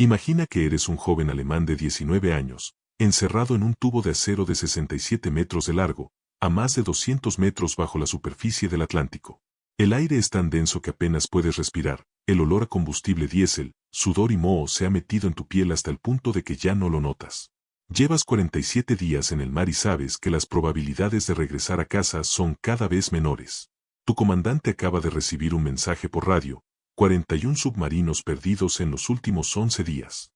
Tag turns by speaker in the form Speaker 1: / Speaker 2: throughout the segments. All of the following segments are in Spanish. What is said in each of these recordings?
Speaker 1: Imagina que eres un joven alemán de 19 años, encerrado en un tubo de acero de 67 metros de largo, a más de 200 metros bajo la superficie del Atlántico. El aire es tan denso que apenas puedes respirar, el olor a combustible diésel, sudor y moho se ha metido en tu piel hasta el punto de que ya no lo notas. Llevas 47 días en el mar y sabes que las probabilidades de regresar a casa son cada vez menores. Tu comandante acaba de recibir un mensaje por radio: 41 submarinos perdidos en los últimos 11 días.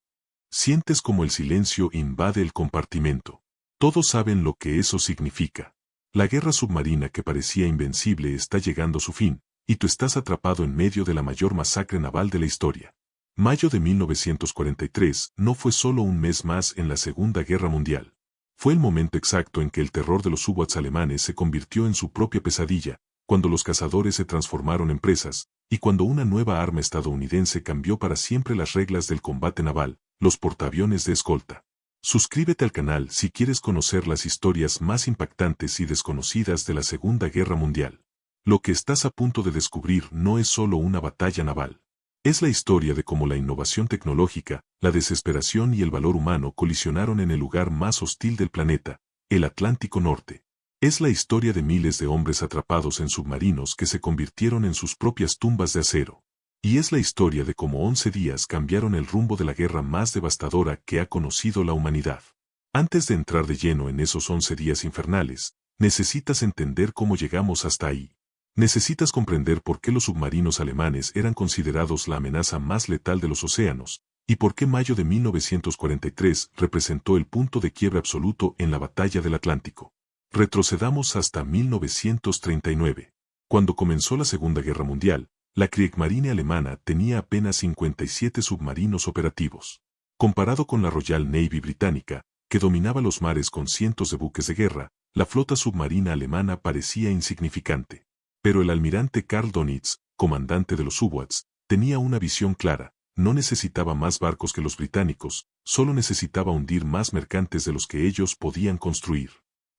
Speaker 1: Sientes como el silencio invade el compartimento. Todos saben lo que eso significa. La guerra submarina que parecía invencible está llegando a su fin, y tú estás atrapado en medio de la mayor masacre naval de la historia. Mayo de 1943 no fue solo un mes más en la Segunda Guerra Mundial. Fue el momento exacto en que el terror de los U-Boats alemanes se convirtió en su propia pesadilla, cuando los cazadores se transformaron en presas, y cuando una nueva arma estadounidense cambió para siempre las reglas del combate naval: los portaaviones de escolta. Suscríbete al canal si quieres conocer las historias más impactantes y desconocidas de la Segunda Guerra Mundial. Lo que estás a punto de descubrir no es solo una batalla naval. Es la historia de cómo la innovación tecnológica, la desesperación y el valor humano colisionaron en el lugar más hostil del planeta, el Atlántico Norte. Es la historia de miles de hombres atrapados en submarinos que se convirtieron en sus propias tumbas de acero. Y es la historia de cómo 11 días cambiaron el rumbo de la guerra más devastadora que ha conocido la humanidad. Antes de entrar de lleno en esos 11 días infernales, necesitas entender cómo llegamos hasta ahí. Necesitas comprender por qué los submarinos alemanes eran considerados la amenaza más letal de los océanos, y por qué mayo de 1943 representó el punto de quiebre absoluto en la batalla del Atlántico. Retrocedamos hasta 1939. Cuando comenzó la Segunda Guerra Mundial, la Kriegsmarine alemana tenía apenas 57 submarinos operativos. Comparado con la Royal Navy británica, que dominaba los mares con cientos de buques de guerra, la flota submarina alemana parecía insignificante. Pero el almirante Karl Dönitz, comandante de los U-Boats, tenía una visión clara: no necesitaba más barcos que los británicos, solo necesitaba hundir más mercantes de los que ellos podían construir.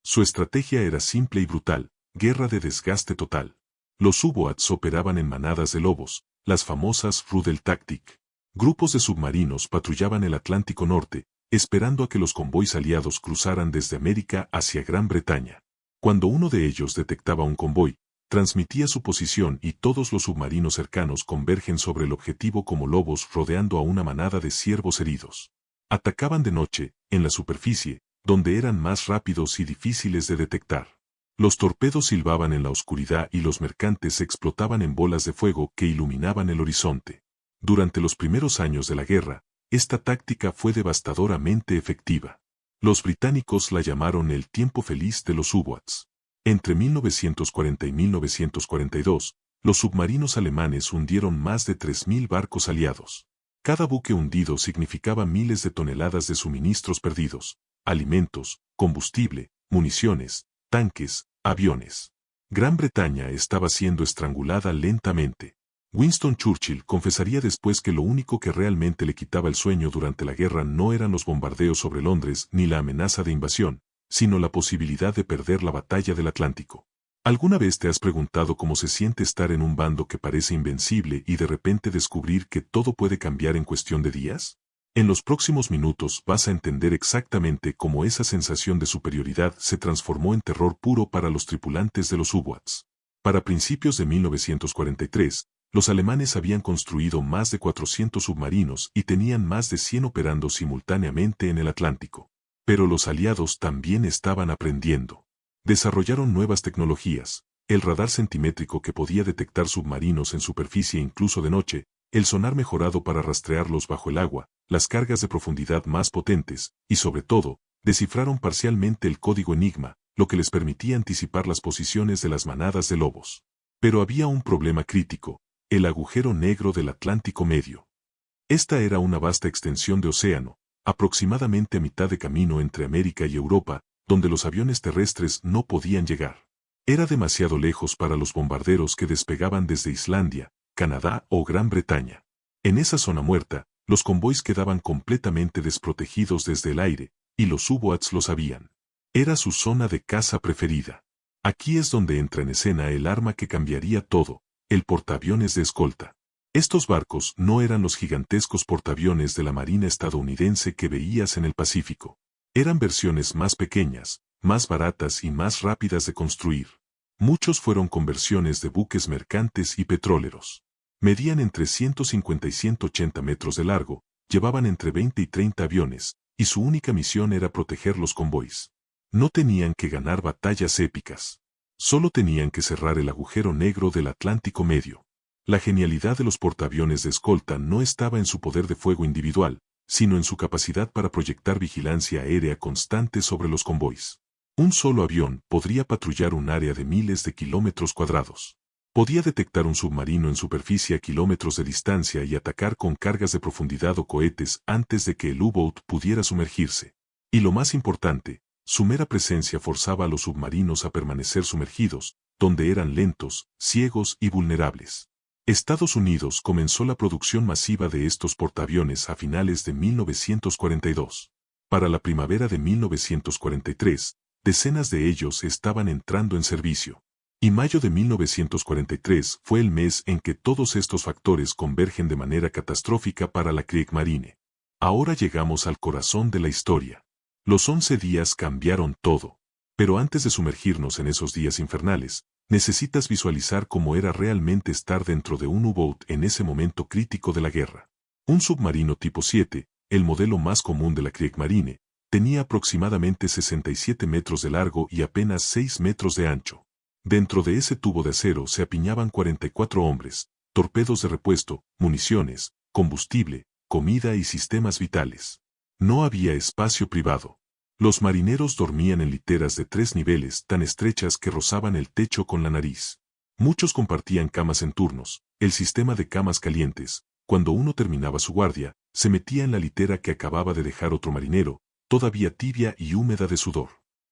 Speaker 1: Su estrategia era simple y brutal: guerra de desgaste total. Los U-Boats operaban en manadas de lobos, las famosas Rudeltaktik. Grupos de submarinos patrullaban el Atlántico Norte, esperando a que los convoys aliados cruzaran desde América hacia Gran Bretaña. Cuando uno de ellos detectaba un convoy, transmitía su posición y todos los submarinos cercanos convergen sobre el objetivo como lobos rodeando a una manada de ciervos heridos. Atacaban de noche, en la superficie, donde eran más rápidos y difíciles de detectar. Los torpedos silbaban en la oscuridad y los mercantes explotaban en bolas de fuego que iluminaban el horizonte. Durante los primeros años de la guerra, esta táctica fue devastadoramente efectiva. Los británicos la llamaron el tiempo feliz de los U-Boats. Entre 1940 y 1942, los submarinos alemanes hundieron más de 3.000 barcos aliados. Cada buque hundido significaba miles de toneladas de suministros perdidos: alimentos, combustible, municiones, tanques, aviones. Gran Bretaña estaba siendo estrangulada lentamente. Winston Churchill confesaría después que lo único que realmente le quitaba el sueño durante la guerra no eran los bombardeos sobre Londres ni la amenaza de invasión, sino la posibilidad de perder la batalla del Atlántico. ¿Alguna vez te has preguntado cómo se siente estar en un bando que parece invencible y de repente descubrir que todo puede cambiar en cuestión de días? En los próximos minutos vas a entender exactamente cómo esa sensación de superioridad se transformó en terror puro para los tripulantes de los U-Boats. Para principios de 1943, los alemanes habían construido más de 400 submarinos y tenían más de 100 operando simultáneamente en el Atlántico. Pero los aliados también estaban aprendiendo. Desarrollaron nuevas tecnologías: el radar centimétrico que podía detectar submarinos en superficie incluso de noche, el sonar mejorado para rastrearlos bajo el agua, las cargas de profundidad más potentes, y sobre todo, descifraron parcialmente el código Enigma, lo que les permitía anticipar las posiciones de las manadas de lobos. Pero había un problema crítico: el agujero negro del Atlántico Medio. Esta era una vasta extensión de océano, aproximadamente a mitad de camino entre América y Europa, donde los aviones terrestres no podían llegar. Era demasiado lejos para los bombarderos que despegaban desde Islandia, Canadá o Gran Bretaña. En esa zona muerta, los convoys quedaban completamente desprotegidos desde el aire, y los U-Boats lo sabían. Era su zona de caza preferida. Aquí es donde entra en escena el arma que cambiaría todo: el portaaviones de escolta. Estos barcos no eran los gigantescos portaaviones de la Marina estadounidense que veías en el Pacífico. Eran versiones más pequeñas, más baratas y más rápidas de construir. Muchos fueron conversiones de buques mercantes y petroleros. Medían entre 150 y 180 metros de largo, llevaban entre 20 y 30 aviones, y su única misión era proteger los convoys. No tenían que ganar batallas épicas. Solo tenían que cerrar el agujero negro del Atlántico Medio. La genialidad de los portaaviones de escolta no estaba en su poder de fuego individual, sino en su capacidad para proyectar vigilancia aérea constante sobre los convoys. Un solo avión podría patrullar un área de miles de kilómetros cuadrados. Podía detectar un submarino en superficie a kilómetros de distancia y atacar con cargas de profundidad o cohetes antes de que el U-Boat pudiera sumergirse. Y lo más importante, su mera presencia forzaba a los submarinos a permanecer sumergidos, donde eran lentos, ciegos y vulnerables. Estados Unidos comenzó la producción masiva de estos portaaviones a finales de 1942. Para la primavera de 1943, decenas de ellos estaban entrando en servicio. Y mayo de 1943 fue el mes en que todos estos factores convergen de manera catastrófica para la Kriegsmarine. Ahora llegamos al corazón de la historia. Los 11 días cambiaron todo. Pero antes de sumergirnos en esos días infernales, necesitas visualizar cómo era realmente estar dentro de un U-Boat en ese momento crítico de la guerra. Un submarino tipo 7, el modelo más común de la Kriegsmarine, tenía aproximadamente 67 metros de largo y apenas 6 metros de ancho. Dentro de ese tubo de acero se apiñaban 44 hombres, torpedos de repuesto, municiones, combustible, comida y sistemas vitales. No había espacio privado. Los marineros dormían en literas de 3 niveles tan estrechas que rozaban el techo con la nariz. Muchos compartían camas en turnos, el sistema de camas calientes. Cuando uno terminaba su guardia, se metía en la litera que acababa de dejar otro marinero, todavía tibia y húmeda de sudor.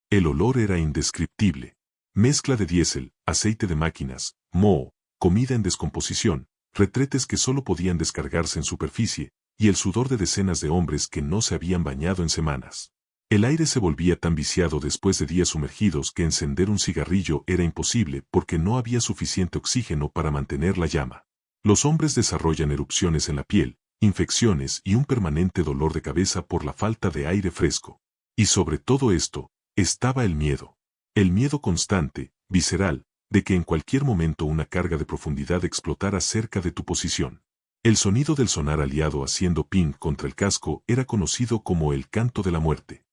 Speaker 1: El olor era indescriptible. Mezcla de diésel, aceite de máquinas, moho, comida en descomposición, retretes que solo podían descargarse en superficie, y el sudor de decenas de hombres que no se habían bañado en semanas. El aire se volvía tan viciado después de días sumergidos que encender un cigarrillo era imposible porque no había suficiente oxígeno para mantener la llama. Los hombres desarrollan erupciones en la piel, infecciones y un permanente dolor de cabeza por la falta de aire fresco. Y sobre todo esto, estaba el miedo. El miedo constante, visceral, de que en cualquier momento una carga de profundidad explotara cerca de tu posición. El sonido del sonar aliado haciendo ping contra el casco era conocido como el canto de la muerte.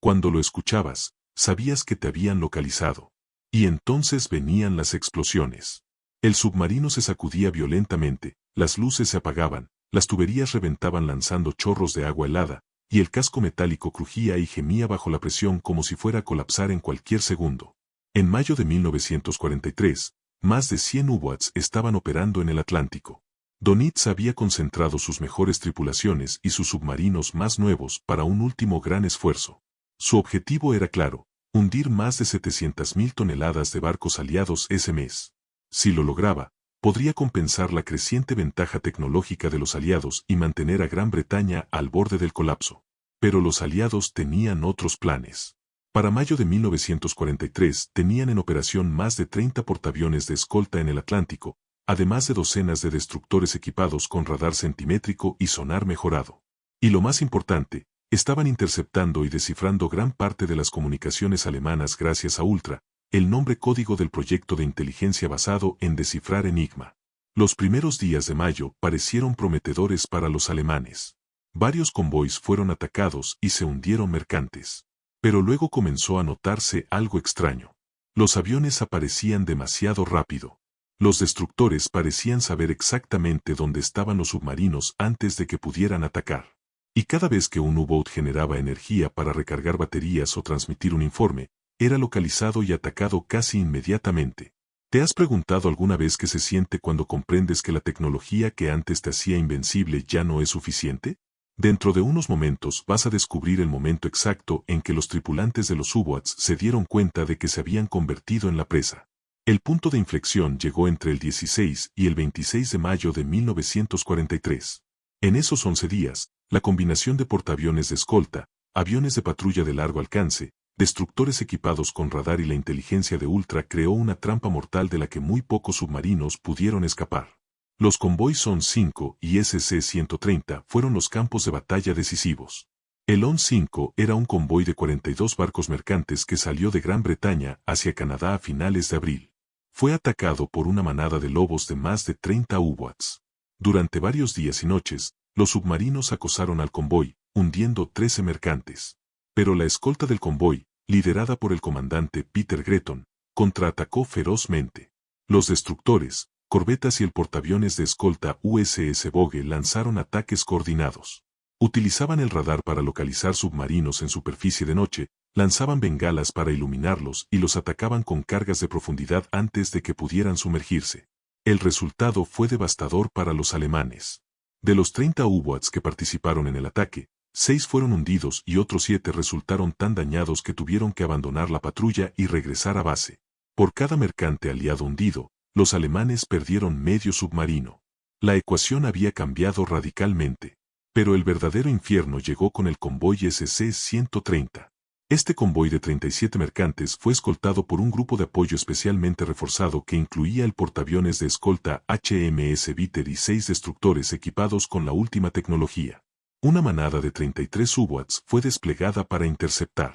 Speaker 1: Cuando lo escuchabas, sabías que te habían localizado. Y entonces venían las explosiones. El submarino se sacudía violentamente, las luces se apagaban, las tuberías reventaban lanzando chorros de agua helada, y el casco metálico crujía y gemía bajo la presión como si fuera a colapsar en cualquier segundo. En mayo de 1943, más de 100 U-Boats estaban operando en el Atlántico. Donitz había concentrado sus mejores tripulaciones y sus submarinos más nuevos para un último gran esfuerzo. Su objetivo era claro, hundir más de 700.000 toneladas de barcos aliados ese mes. Si lo lograba, podría compensar la creciente ventaja tecnológica de los aliados y mantener a Gran Bretaña al borde del colapso. Pero los aliados tenían otros planes. Para mayo de 1943 tenían en operación más de 30 portaaviones de escolta en el Atlántico, además de docenas de destructores equipados con radar centimétrico y sonar mejorado. Y lo más importante, estaban interceptando y descifrando gran parte de las comunicaciones alemanas gracias a Ultra, el nombre código del proyecto de inteligencia basado en descifrar enigma. Los primeros días de mayo parecieron prometedores para los alemanes. Varios convoys fueron atacados y se hundieron mercantes. Pero luego comenzó a notarse algo extraño. Los aviones aparecían demasiado rápido. Los destructores parecían saber exactamente dónde estaban los submarinos antes de que pudieran atacar. Y cada vez que un U-Boat generaba energía para recargar baterías o transmitir un informe, era localizado y atacado casi inmediatamente. ¿Te has preguntado alguna vez qué se siente cuando comprendes que la tecnología que antes te hacía invencible ya no es suficiente? Dentro de unos momentos vas a descubrir el momento exacto en que los tripulantes de los U-Boats se dieron cuenta de que se habían convertido en la presa. El punto de inflexión llegó entre el 16 y el 26 de mayo de 1943. En esos 11 días, la combinación de portaaviones de escolta, aviones de patrulla de largo alcance, destructores equipados con radar y la inteligencia de Ultra creó una trampa mortal de la que muy pocos submarinos pudieron escapar. Los convoys ON-5 y SC-130 fueron los campos de batalla decisivos. El ON-5 era un convoy de 42 barcos mercantes que salió de Gran Bretaña hacia Canadá a finales de abril. Fue atacado por una manada de lobos de más de 30 U-Boats. Durante varios días y noches, los submarinos acosaron al convoy, hundiendo 13 mercantes. Pero la escolta del convoy, liderada por el comandante Peter Gretton, contraatacó ferozmente. Los destructores, corbetas y el portaaviones de escolta USS Bogue lanzaron ataques coordinados. Utilizaban el radar para localizar submarinos en superficie de noche, lanzaban bengalas para iluminarlos y los atacaban con cargas de profundidad antes de que pudieran sumergirse. El resultado fue devastador para los alemanes. De los 30 U-Boats que participaron en el ataque, 6 fueron hundidos y otros 7 resultaron tan dañados que tuvieron que abandonar la patrulla y regresar a base. Por cada mercante aliado hundido, los alemanes perdieron medio submarino. La ecuación había cambiado radicalmente. Pero el verdadero infierno llegó con el convoy SC-130. Este convoy de 37 mercantes fue escoltado por un grupo de apoyo especialmente reforzado que incluía el portaaviones de escolta HMS Bitter y 6 destructores equipados con la última tecnología. Una manada de 33 U-Boats fue desplegada para interceptar.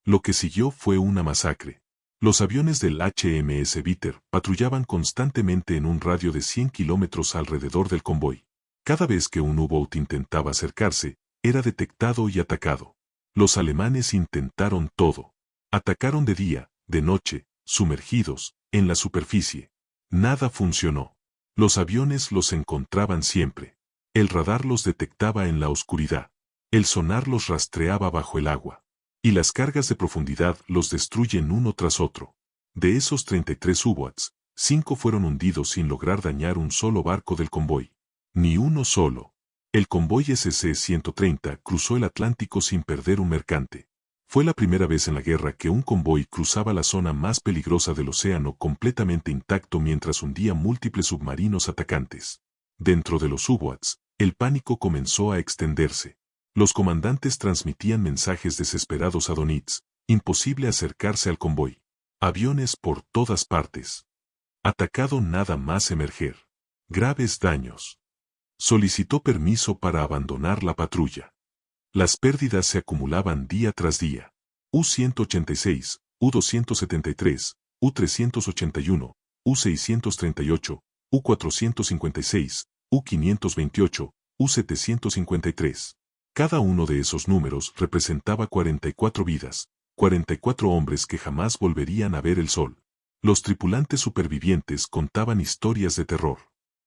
Speaker 1: Lo que siguió fue una masacre. Los aviones del HMS Bitter patrullaban constantemente en un radio de 100 kilómetros alrededor del convoy. Cada vez que un U-Boat intentaba acercarse, era detectado y atacado. Los alemanes intentaron todo. Atacaron de día, de noche, sumergidos, en la superficie. Nada funcionó. Los aviones los encontraban siempre. El radar los detectaba en la oscuridad. El sonar los rastreaba bajo el agua. Y las cargas de profundidad los destruyen uno tras otro. De esos 33 U-Boats, 5 fueron hundidos sin lograr dañar un solo barco del convoy. Ni uno solo. El convoy SC-130 cruzó el Atlántico sin perder un mercante. Fue la primera vez en la guerra que un convoy cruzaba la zona más peligrosa del océano completamente intacto mientras hundía múltiples submarinos atacantes. Dentro de los U-Boats, el pánico comenzó a extenderse. Los comandantes transmitían mensajes desesperados a Donitz: imposible acercarse al convoy. Aviones por todas partes. Atacado nada más emerger. Graves daños. Solicitó permiso para abandonar la patrulla. Las pérdidas se acumulaban día tras día. U-186, U-273, U-381, U-638, U-456, U-528, U-753. Cada uno de esos números representaba 44 vidas, 44 hombres que jamás volverían a ver el sol. Los tripulantes supervivientes contaban historias de terror.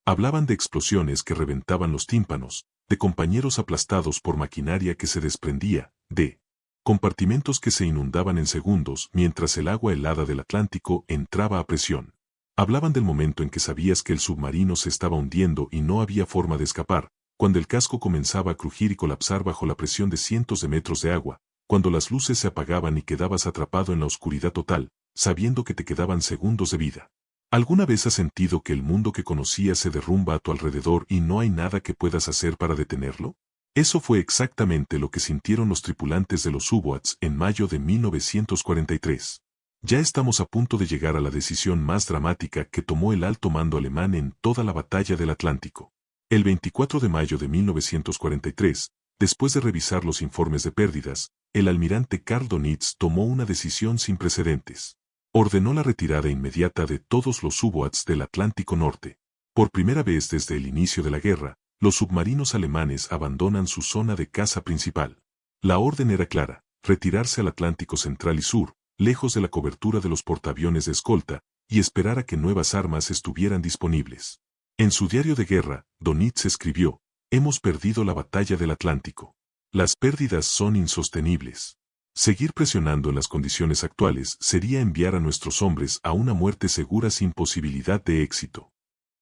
Speaker 1: Hablaban de explosiones que reventaban los tímpanos, de compañeros aplastados por maquinaria que se desprendía, de compartimentos que se inundaban en segundos mientras el agua helada del Atlántico entraba a presión. Hablaban del momento en que sabías que el submarino se estaba hundiendo y no había forma de escapar, cuando el casco comenzaba a crujir y colapsar bajo la presión de cientos de metros de agua, cuando las luces se apagaban y quedabas atrapado en la oscuridad total, sabiendo que te quedaban segundos de vida. ¿Alguna vez has sentido que el mundo que conocías se derrumba a tu alrededor y no hay nada que puedas hacer para detenerlo? Eso fue exactamente lo que sintieron los tripulantes de los U-Boats en mayo de 1943. Ya estamos a punto de llegar a la decisión más dramática que tomó el alto mando alemán en toda la batalla del Atlántico. El 24 de mayo de 1943, después de revisar los informes de pérdidas, el almirante Karl Donitz tomó una decisión sin precedentes. Ordenó la retirada inmediata de todos los U-Boats del Atlántico Norte. Por primera vez desde el inicio de la guerra, los submarinos alemanes abandonan su zona de caza principal. La orden era clara: retirarse al Atlántico Central y Sur, lejos de la cobertura de los portaaviones de escolta, y esperar a que nuevas armas estuvieran disponibles. En su diario de guerra, Donitz escribió: «Hemos perdido la batalla del Atlántico. Las pérdidas son insostenibles. Seguir presionando en las condiciones actuales sería enviar a nuestros hombres a una muerte segura sin posibilidad de éxito».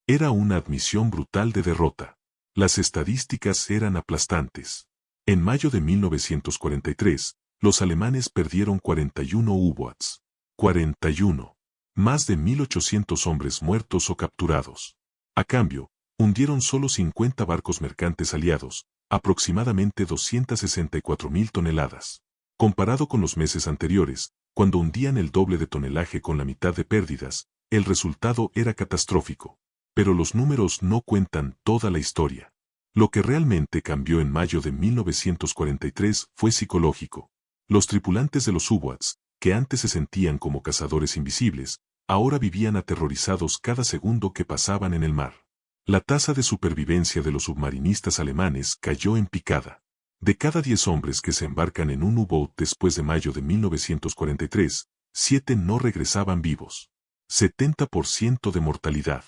Speaker 1: Era una admisión brutal de derrota. Las estadísticas eran aplastantes. En mayo de 1943, los alemanes perdieron 41 U-Boats. 41. Más de 1.800 hombres muertos o capturados. A cambio, hundieron solo 50 barcos mercantes aliados, aproximadamente 264.000 toneladas. Comparado con los meses anteriores, cuando hundían el doble de tonelaje con la mitad de pérdidas, el resultado era catastrófico. Pero los números no cuentan toda la historia. Lo que realmente cambió en mayo de 1943 fue psicológico. Los tripulantes de los U-Boats, que antes se sentían como cazadores invisibles, ahora vivían aterrorizados cada segundo que pasaban en el mar. La tasa de supervivencia de los submarinistas alemanes cayó en picada. De cada 10 hombres que se embarcan en un U-Boat después de mayo de 1943, 7 no regresaban vivos. 70% de mortalidad.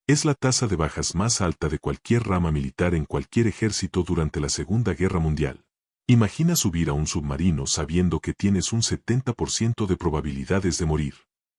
Speaker 1: Es la tasa de bajas más alta de cualquier rama militar en cualquier ejército durante la Segunda Guerra Mundial. Imagina subir a un submarino sabiendo que tienes un 70% de probabilidades de morir.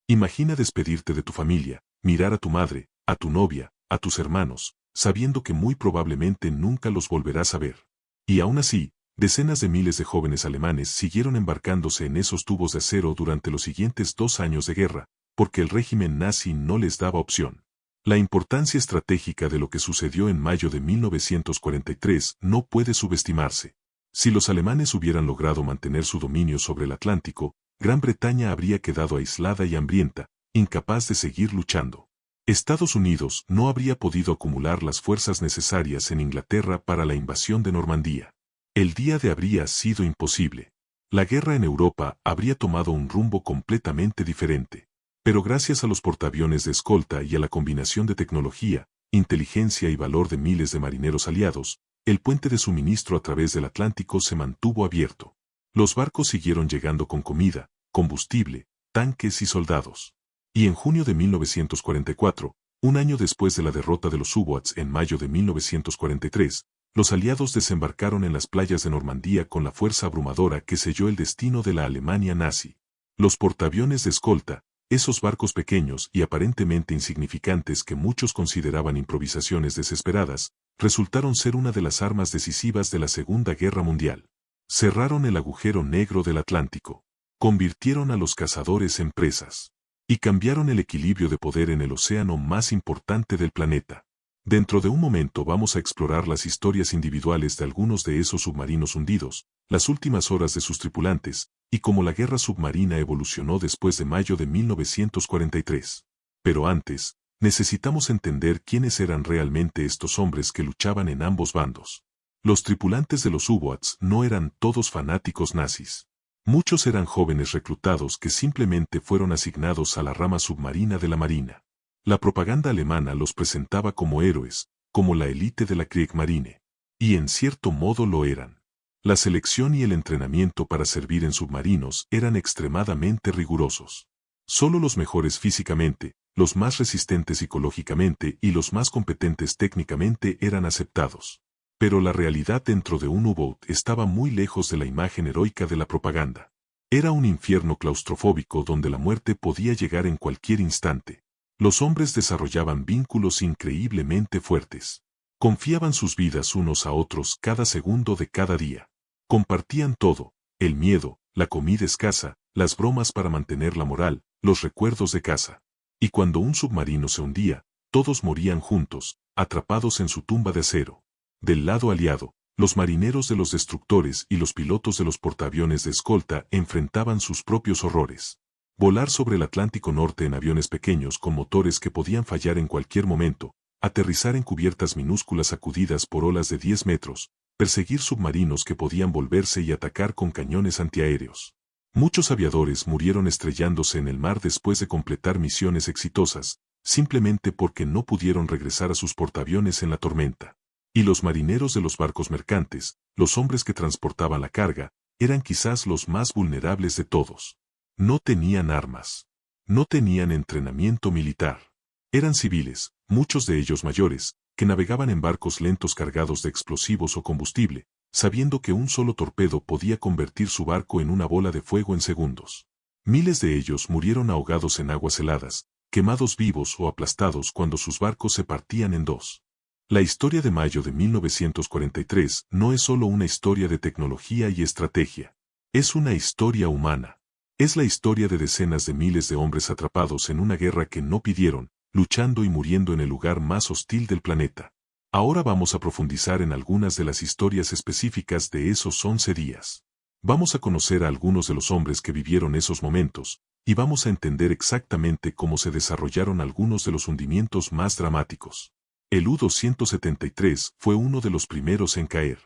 Speaker 1: Imagina despedirte de tu familia, mirar a tu madre, a tu novia, a tus hermanos, sabiendo que muy probablemente nunca los volverás a ver. Y aún así, decenas de miles de jóvenes alemanes siguieron embarcándose en esos tubos de acero durante los siguientes 2 años de guerra, porque el régimen nazi no les daba opción. La importancia estratégica de lo que sucedió en mayo de 1943 no puede subestimarse. Si los alemanes hubieran logrado mantener su dominio sobre el Atlántico, Gran Bretaña habría quedado aislada y hambrienta, incapaz de seguir luchando. Estados Unidos no habría podido acumular las fuerzas necesarias en Inglaterra para la invasión de Normandía. El día D habría sido imposible. La guerra en Europa habría tomado un rumbo completamente diferente. Pero gracias a los portaaviones de escolta y a la combinación de tecnología, inteligencia y valor de miles de marineros aliados, el puente de suministro a través del Atlántico se mantuvo abierto. Los barcos siguieron llegando con comida, combustible, tanques y soldados. Y en junio de 1944, un año después de la derrota de los U-Boats en mayo de 1943, los aliados desembarcaron en las playas de Normandía con la fuerza abrumadora que selló el destino de la Alemania nazi. Los portaaviones de escolta, esos barcos pequeños y aparentemente insignificantes que muchos consideraban improvisaciones desesperadas, resultaron ser una de las armas decisivas de la Segunda Guerra Mundial. Cerraron el agujero negro del Atlántico, convirtieron a los cazadores en presas, y cambiaron el equilibrio de poder en el océano más importante del planeta. Dentro de un momento vamos a explorar las historias individuales de algunos de esos submarinos hundidos, las últimas horas de sus tripulantes, y cómo la guerra submarina evolucionó después de mayo de 1943. Pero antes, necesitamos entender quiénes eran realmente estos hombres que luchaban en ambos bandos. Los tripulantes de los U-Boats no eran todos fanáticos nazis. Muchos eran jóvenes reclutados que simplemente fueron asignados a la rama submarina de la Marina. La propaganda alemana los presentaba como héroes, como la élite de la Kriegsmarine. Y en cierto modo lo eran. La selección y el entrenamiento para servir en submarinos eran extremadamente rigurosos. Solo los mejores físicamente, los más resistentes psicológicamente y los más competentes técnicamente eran aceptados. Pero la realidad dentro de un U-Boat estaba muy lejos de la imagen heroica de la propaganda. Era un infierno claustrofóbico donde la muerte podía llegar en cualquier instante. Los hombres desarrollaban vínculos increíblemente fuertes. Confiaban sus vidas unos a otros cada segundo de cada día. Compartían todo, el miedo, la comida escasa, las bromas para mantener la moral, los recuerdos de casa. Y cuando un submarino se hundía, todos morían juntos, atrapados en su tumba de acero. Del lado aliado, los marineros de los destructores y los pilotos de los portaaviones de escolta enfrentaban sus propios horrores. Volar sobre el Atlántico Norte en aviones pequeños con motores que podían fallar en cualquier momento, aterrizar en cubiertas minúsculas sacudidas por olas de 10 metros, perseguir submarinos que podían volverse y atacar con cañones antiaéreos. Muchos aviadores murieron estrellándose en el mar después de completar misiones exitosas, simplemente porque no pudieron regresar a sus portaaviones en la tormenta. Y los marineros de los barcos mercantes, los hombres que transportaban la carga, eran quizás los más vulnerables de todos. No tenían armas. No tenían entrenamiento militar. Eran civiles, muchos de ellos mayores, que navegaban en barcos lentos cargados de explosivos o combustible, sabiendo que un solo torpedo podía convertir su barco en una bola de fuego en segundos. Miles de ellos murieron ahogados en aguas heladas, quemados vivos o aplastados cuando sus barcos se partían en dos. La historia de mayo de 1943 no es solo una historia de tecnología y estrategia. Es una historia humana. Es la historia de decenas de miles de hombres atrapados en una guerra que no pidieron, luchando y muriendo en el lugar más hostil del planeta. Ahora vamos a profundizar en algunas de las historias específicas de esos 11 días. Vamos a conocer a algunos de los hombres que vivieron esos momentos, y vamos a entender exactamente cómo se desarrollaron algunos de los hundimientos más dramáticos. El U-273 fue uno de los primeros en caer.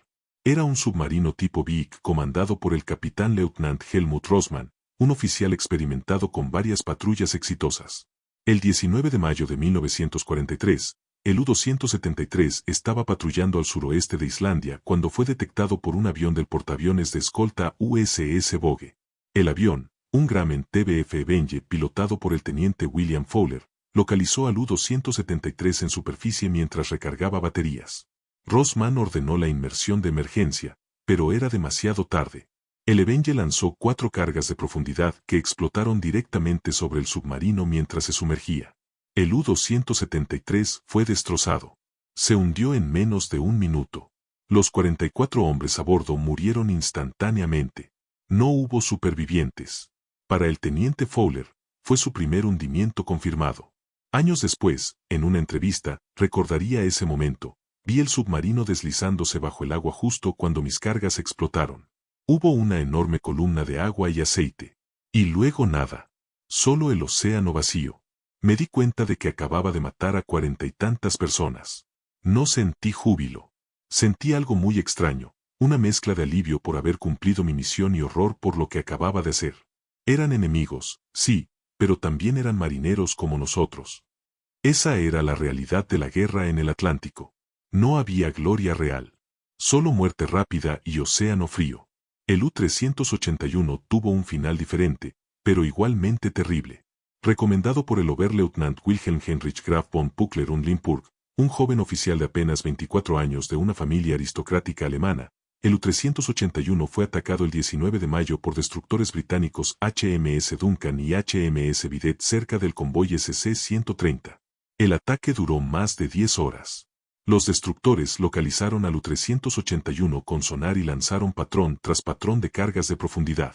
Speaker 1: Era un submarino tipo Beagle comandado por el capitán Leutnant Helmut Rossmann, un oficial experimentado con varias patrullas exitosas. El 19 de mayo de 1943, el U-273 estaba patrullando al suroeste de Islandia cuando fue detectado por un avión del portaaviones de escolta USS Bogue. El avión, un Grumman TBF Avenger pilotado por el teniente William Fowler, localizó al U-273 en superficie mientras recargaba baterías. Rossmann ordenó la inmersión de emergencia, pero era demasiado tarde. El Avenger lanzó 4 cargas de profundidad que explotaron directamente sobre el submarino mientras se sumergía. El U-273 fue destrozado. Se hundió en menos de un minuto. Los 44 hombres a bordo murieron instantáneamente. No hubo supervivientes. Para el teniente Fowler, fue su primer hundimiento confirmado. Años después, en una entrevista, recordaría ese momento. Vi el submarino deslizándose bajo el agua justo cuando mis cargas explotaron. Hubo una enorme columna de agua y aceite. Y luego nada. Solo el océano vacío. Me di cuenta de que acababa de matar a 40 y tantas personas. No sentí júbilo. Sentí algo muy extraño, una mezcla de alivio por haber cumplido mi misión y horror por lo que acababa de hacer. Eran enemigos, sí, pero también eran marineros como nosotros. Esa era la realidad de la guerra en el Atlántico. No había gloria real. Solo muerte rápida y océano frío. El U-381 tuvo un final diferente, pero igualmente terrible. Recomendado por el Oberleutnant Wilhelm Heinrich Graf von Puckler-Unlimburg, un joven oficial de apenas 24 años de una familia aristocrática alemana, el U-381 fue atacado el 19 de mayo por destructores británicos HMS Duncan y HMS Vidette cerca del convoy SC-130. El ataque duró más de 10 horas. Los destructores localizaron al U-381 con sonar y lanzaron patrón tras patrón de cargas de profundidad.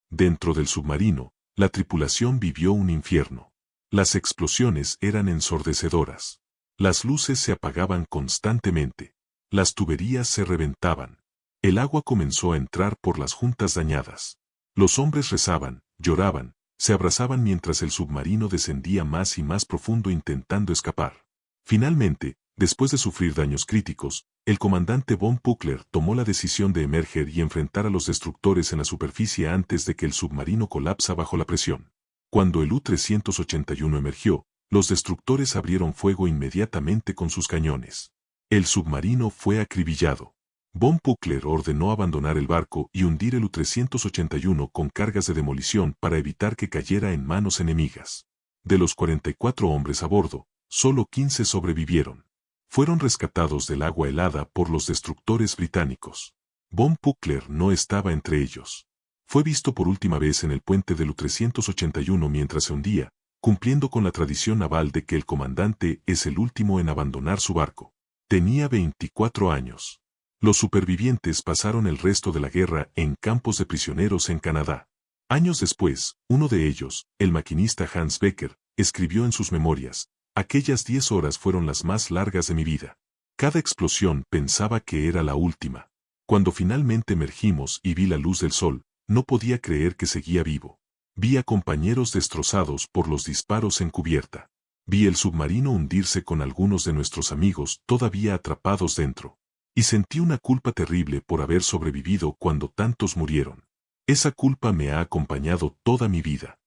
Speaker 1: Dentro del submarino, la tripulación vivió un infierno. Las explosiones eran ensordecedoras. Las luces se apagaban constantemente. Las tuberías se reventaban. El agua comenzó a entrar por las juntas dañadas. Los hombres rezaban, lloraban, se abrazaban mientras el submarino descendía más y más profundo intentando escapar. Finalmente, después de sufrir daños críticos, el comandante von Puckler tomó la decisión de emerger y enfrentar a los destructores en la superficie antes de que el submarino colapsa bajo la presión. Cuando el U-381 emergió, los destructores abrieron fuego inmediatamente con sus cañones. El submarino fue acribillado. Von Puckler ordenó abandonar el barco y hundir el U-381 con cargas de demolición para evitar que cayera en manos enemigas. De los 44 hombres a bordo, solo 15 sobrevivieron. Fueron rescatados del agua helada por los destructores británicos. Von Puckler no estaba entre ellos. Fue visto por última vez en el puente del U-381 mientras se hundía, cumpliendo con la tradición naval de que el comandante es el último en abandonar su barco. Tenía 24 años. Los supervivientes pasaron el resto de la guerra en campos de prisioneros en Canadá. Años después, uno de ellos, el maquinista Hans Becker, escribió en sus memorias: aquellas 10 horas fueron las más largas de mi vida. Cada explosión pensaba que era la última. Cuando finalmente emergimos y vi la luz del sol, no podía creer que seguía vivo. Vi a compañeros destrozados por los disparos en cubierta. Vi el submarino hundirse con algunos de nuestros amigos todavía atrapados dentro. Y sentí una culpa terrible por haber sobrevivido cuando tantos murieron. Esa culpa me ha acompañado toda mi vida.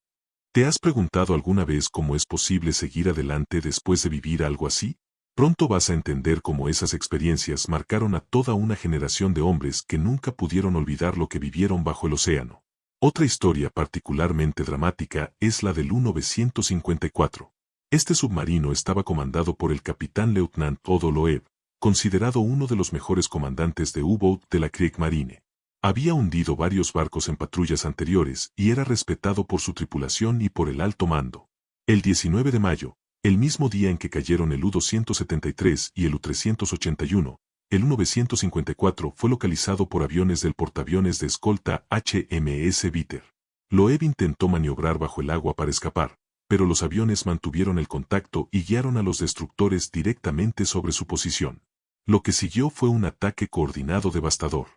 Speaker 1: ¿Te has preguntado alguna vez cómo es posible seguir adelante después de vivir algo así? Pronto vas a entender cómo esas experiencias marcaron a toda una generación de hombres que nunca pudieron olvidar lo que vivieron bajo el océano. Otra historia particularmente dramática es la del U-954. Este submarino estaba comandado por el capitán Leutnant Odo Loeb, considerado uno de los mejores comandantes de U-Boat de la Kriegsmarine. Había hundido varios barcos en patrullas anteriores y era respetado por su tripulación y por el alto mando. El 19 de mayo, el mismo día en que cayeron el U-273 y el U-381, el U-954 fue localizado por aviones del portaaviones de escolta HMS Bitter. Loeb intentó maniobrar bajo el agua para escapar, pero los aviones mantuvieron el contacto y guiaron a los destructores directamente sobre su posición. Lo que siguió fue un ataque coordinado devastador.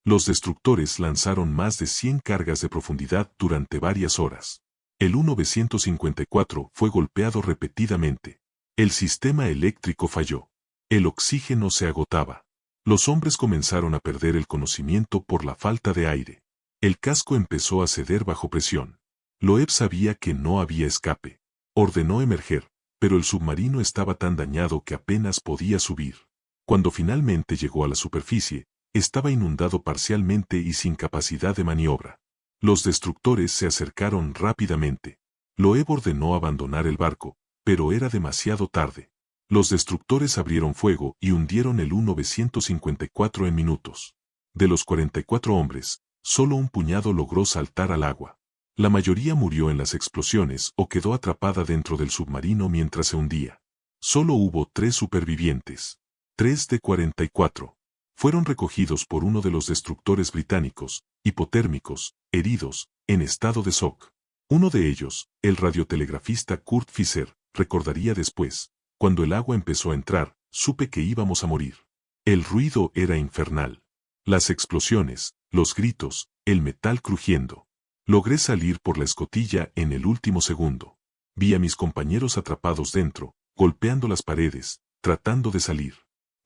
Speaker 1: Los destructores lanzaron más de 100 cargas de profundidad durante varias horas. El U-954 fue golpeado repetidamente. El sistema eléctrico falló. El oxígeno se agotaba. Los hombres comenzaron a perder el conocimiento por la falta de aire. El casco empezó a ceder bajo presión. Loeb sabía que no había escape. Ordenó emerger, pero el submarino estaba tan dañado que apenas podía subir. Cuando finalmente llegó a la superficie, estaba inundado parcialmente y sin capacidad de maniobra. Los destructores se acercaron rápidamente. Loeb ordenó abandonar el barco, pero era demasiado tarde. Los destructores abrieron fuego y hundieron el U-954 en minutos. De los 44 hombres, solo un puñado logró saltar al agua. La mayoría murió en las explosiones o quedó atrapada dentro del submarino mientras se hundía. Solo hubo 3 supervivientes. 3 de 44. Fueron recogidos por uno de los destructores británicos, hipotérmicos, heridos, en estado de shock. Uno de ellos, el radiotelegrafista Kurt Fischer, recordaría después: cuando el agua empezó a entrar, supe que íbamos a morir. El ruido era infernal. Las explosiones, los gritos, el metal crujiendo. Logré salir por la escotilla en el último segundo. Vi a mis compañeros atrapados dentro, golpeando las paredes, tratando de salir.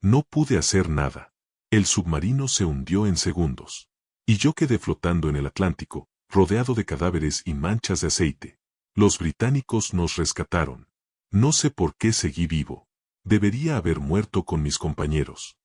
Speaker 1: No pude hacer nada. El submarino se hundió en segundos. Y yo quedé flotando en el Atlántico, rodeado de cadáveres y manchas de aceite. Los británicos nos rescataron. No sé por qué seguí vivo. Debería haber muerto con mis compañeros.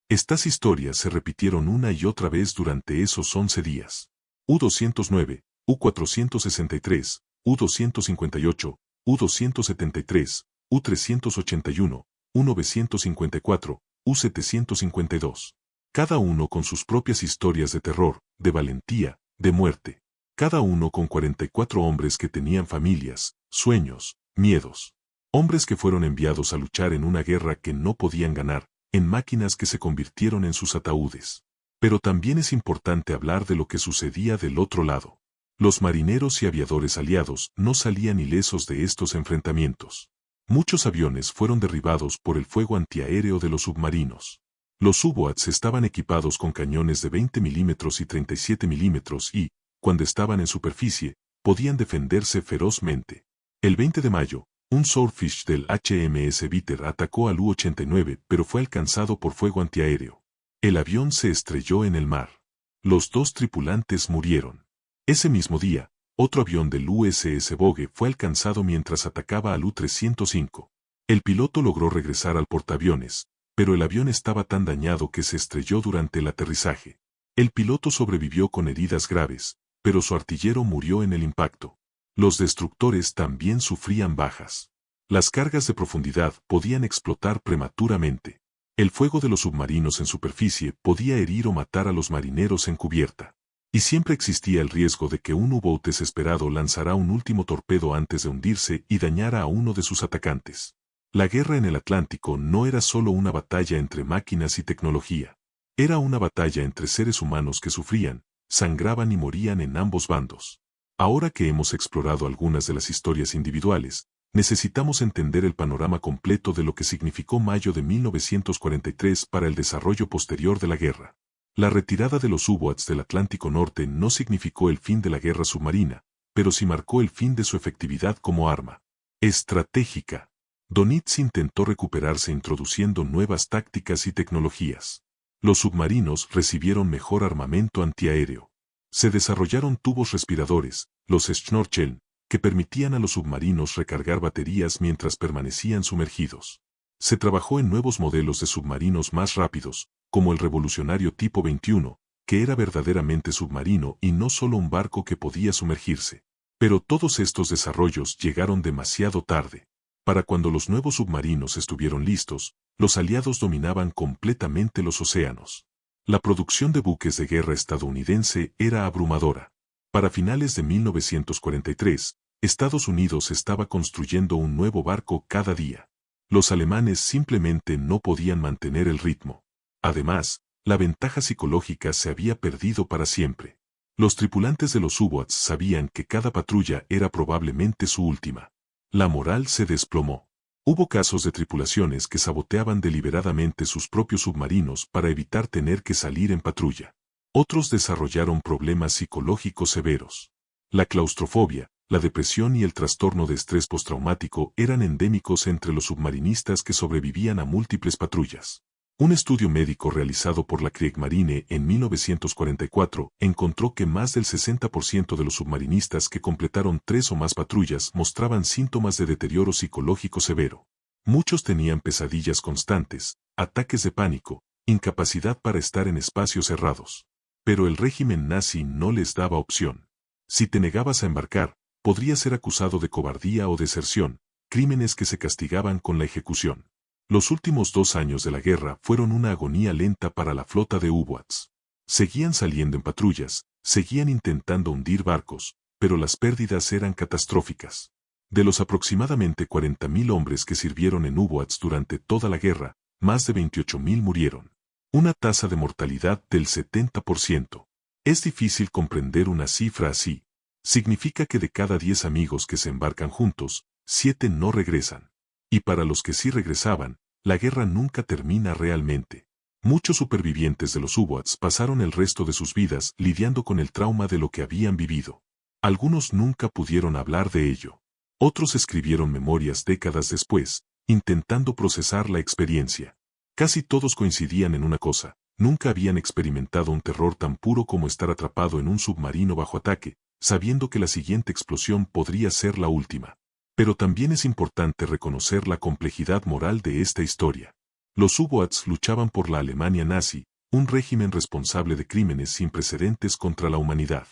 Speaker 1: Estas historias se repitieron una y otra vez durante esos 11 días. U-209, U-463, U-258, U-273, U-381, U-954, U-752. Cada uno con sus propias historias de terror, de valentía, de muerte. Cada uno con 44 hombres que tenían familias, sueños, miedos. Hombres que fueron enviados a luchar en una guerra que no podían ganar, en máquinas que se convirtieron en sus ataúdes. Pero también es importante hablar de lo que sucedía del otro lado. Los marineros y aviadores aliados no salían ilesos de estos enfrentamientos. Muchos aviones fueron derribados por el fuego antiaéreo de los submarinos. Los U-Boats estaban equipados con cañones de 20 milímetros y 37 milímetros y, cuando estaban en superficie, podían defenderse ferozmente. El 20 de mayo, un Swordfish del HMS Bitter atacó al U-89 pero fue alcanzado por fuego antiaéreo. El avión se estrelló en el mar. Los 2 tripulantes murieron. Ese mismo día, otro avión del USS Vogue fue alcanzado mientras atacaba al U-305. El piloto logró regresar al portaaviones, pero el avión estaba tan dañado que se estrelló durante el aterrizaje. El piloto sobrevivió con heridas graves, pero su artillero murió en el impacto. Los destructores también sufrían bajas. Las cargas de profundidad podían explotar prematuramente. El fuego de los submarinos en superficie podía herir o matar a los marineros en cubierta. Y siempre existía el riesgo de que un U-Boat desesperado lanzara un último torpedo antes de hundirse y dañara a uno de sus atacantes. La guerra en el Atlántico no era solo una batalla entre máquinas y tecnología. Era una batalla entre seres humanos que sufrían, sangraban y morían en ambos bandos. Ahora que hemos explorado algunas de las historias individuales, necesitamos entender el panorama completo de lo que significó mayo de 1943 para el desarrollo posterior de la guerra. La retirada de los U-Boats del Atlántico Norte no significó el fin de la guerra submarina, pero sí marcó el fin de su efectividad como arma estratégica. Donitz intentó recuperarse introduciendo nuevas tácticas y tecnologías. Los submarinos recibieron mejor armamento antiaéreo. Se desarrollaron tubos respiradores, los Schnorchel, que permitían a los submarinos recargar baterías mientras permanecían sumergidos. Se trabajó en nuevos modelos de submarinos más rápidos, como el revolucionario tipo 21, que era verdaderamente submarino y no solo un barco que podía sumergirse. Pero todos estos desarrollos llegaron demasiado tarde. Para cuando los nuevos submarinos estuvieron listos, los aliados dominaban completamente los océanos. La producción de buques de guerra estadounidense era abrumadora. Para finales de 1943, Estados Unidos estaba construyendo un nuevo barco cada día. Los alemanes simplemente no podían mantener el ritmo. Además, la ventaja psicológica se había perdido para siempre. Los tripulantes de los U-Boats sabían que cada patrulla era probablemente su última. La moral se desplomó. Hubo casos de tripulaciones que saboteaban deliberadamente sus propios submarinos para evitar tener que salir en patrulla. Otros desarrollaron problemas psicológicos severos. La claustrofobia, la depresión y el trastorno de estrés postraumático eran endémicos entre los submarinistas que sobrevivían a múltiples patrullas. Un estudio médico realizado por la Kriegsmarine en 1944 encontró que más del 60% de los submarinistas que completaron 3 o más patrullas mostraban síntomas de deterioro psicológico severo. Muchos tenían pesadillas constantes, ataques de pánico, incapacidad para estar en espacios cerrados. Pero el régimen nazi no les daba opción. Si te negabas a embarcar, podrías ser acusado de cobardía o deserción, crímenes que se castigaban con la ejecución. Los últimos 2 años de la guerra fueron una agonía lenta para la flota de U-Boats. Seguían saliendo en patrullas, seguían intentando hundir barcos, pero las pérdidas eran catastróficas. De los aproximadamente 40.000 hombres que sirvieron en U-Boats durante toda la guerra, más de 28.000 murieron. Una tasa de mortalidad del 70%. Es difícil comprender una cifra así. Significa que de cada 10 amigos que se embarcan juntos, 7 no regresan. Y para los que sí regresaban, la guerra nunca termina realmente. Muchos supervivientes de los U-Boats pasaron el resto de sus vidas lidiando con el trauma de lo que habían vivido. Algunos nunca pudieron hablar de ello. Otros escribieron memorias décadas después, intentando procesar la experiencia. Casi todos coincidían en una cosa: nunca habían experimentado un terror tan puro como estar atrapado en un submarino bajo ataque, sabiendo que la siguiente explosión podría ser la última. Pero también es importante reconocer la complejidad moral de esta historia. Los U-Boats luchaban por la Alemania nazi, un régimen responsable de crímenes sin precedentes contra la humanidad.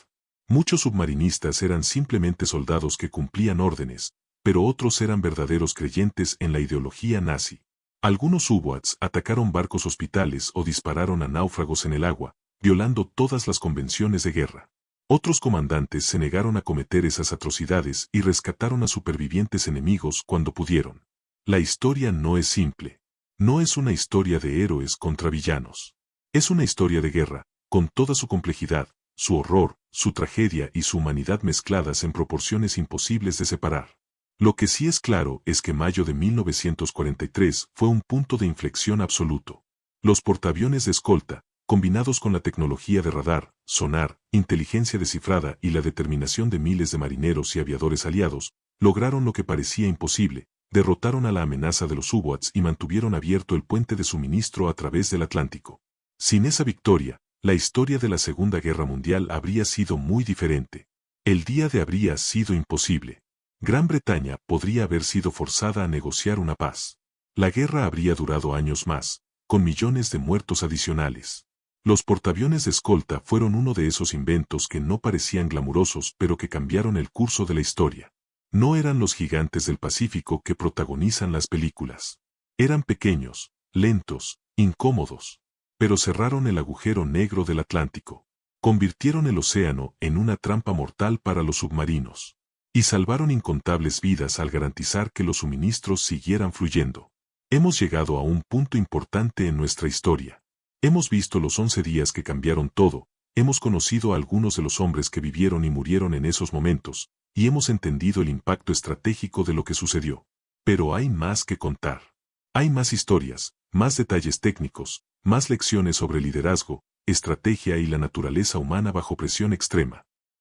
Speaker 1: Muchos submarinistas eran simplemente soldados que cumplían órdenes, pero otros eran verdaderos creyentes en la ideología nazi. Algunos U-Boats atacaron barcos hospitales o dispararon a náufragos en el agua, violando todas las convenciones de guerra. Otros comandantes se negaron a cometer esas atrocidades y rescataron a supervivientes enemigos cuando pudieron. La historia no es simple. No es una historia de héroes contra villanos. Es una historia de guerra, con toda su complejidad, su horror, su tragedia y su humanidad mezcladas en proporciones imposibles de separar. Lo que sí es claro es que mayo de 1943 fue un punto de inflexión absoluto. Los portaaviones de escolta, combinados con la tecnología de radar, sonar, inteligencia descifrada y la determinación de miles de marineros y aviadores aliados, lograron lo que parecía imposible: derrotaron a la amenaza de los U-Boats y mantuvieron abierto el puente de suministro a través del Atlántico. Sin esa victoria, la historia de la Segunda Guerra Mundial habría sido muy diferente. El día D habría sido imposible. Gran Bretaña podría haber sido forzada a negociar una paz. La guerra habría durado años más, con millones de muertos adicionales. Los portaaviones de escolta fueron uno de esos inventos que no parecían glamurosos pero que cambiaron el curso de la historia. No eran los gigantes del Pacífico que protagonizan las películas. Eran pequeños, lentos, incómodos. Pero cerraron el agujero negro del Atlántico. Convirtieron el océano en una trampa mortal para los submarinos. Y salvaron incontables vidas al garantizar que los suministros siguieran fluyendo. Hemos llegado a un punto importante en nuestra historia. Hemos visto los 11 días que cambiaron todo, hemos conocido a algunos de los hombres que vivieron y murieron en esos momentos, y hemos entendido el impacto estratégico de lo que sucedió. Pero hay más que contar. Hay más historias, más detalles técnicos, más lecciones sobre liderazgo, estrategia y la naturaleza humana bajo presión extrema.